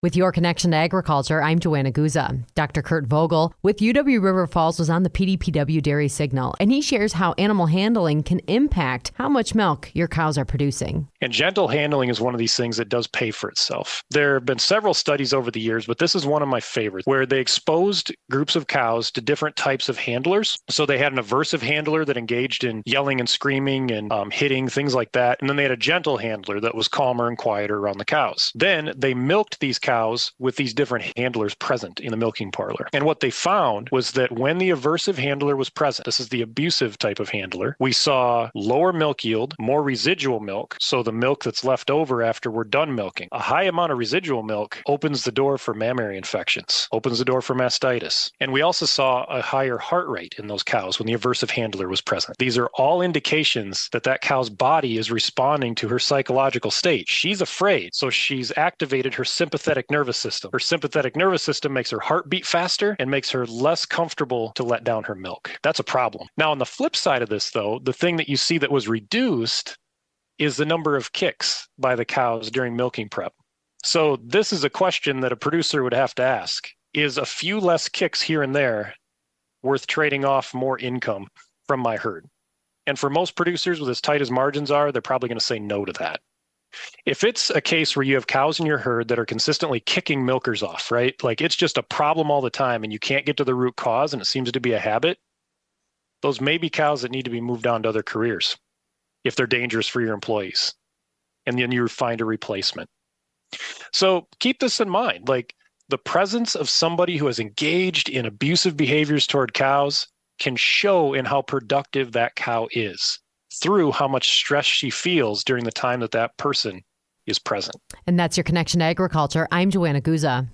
With your connection to agriculture, I'm Joanna Guza. Dr. Kurt Vogel with UW River Falls was on the PDPW Dairy Signal, and he shares how animal handling can impact how much milk your cows are producing. And gentle handling is one of these things that does pay for itself. There have been several studies over the years, but this is one of my favorites, where they exposed groups of cows to different types of handlers. So they had an aversive handler that engaged in yelling and screaming and hitting, things like that. And then they had a gentle handler that was calmer and quieter around the cows. Then they milked these cows with these different handlers present in the milking parlor. And what they found was that when the aversive handler was present, this is the abusive type of handler, we saw lower milk yield, more residual milk, so the milk that's left over after we're done milking. A high amount of residual milk opens the door for mammary infections, opens the door for mastitis. And we also saw a higher heart rate in those cows when the aversive handler was present. These are all indications that that cow's body is responding to her psychological state. She's afraid, so she's activated her sympathetic nervous system. Her sympathetic nervous system makes her heart beat faster and makes her less comfortable to let down her milk. That's a problem. Now, on the flip side of this, though, the thing that you see that was reduced is the number of kicks by the cows during milking prep. So this is a question that a producer would have to ask. Is a few less kicks here and there worth trading off more income from my herd? And for most producers, with as tight as margins are, they're probably going to say no to that. If it's a case where you have cows in your herd that are consistently kicking milkers off, right? Like it's just a problem all the time and you can't get to the root cause and it seems to be a habit, those may be cows that need to be moved on to other careers if they're dangerous for your employees. And then you find a replacement. So keep this in mind. Like the presence of somebody who has engaged in abusive behaviors toward cows can show in how productive that cow is, through how much stress she feels during the time that that person is present. And that's your connection to agriculture. I'm Joanna Guza.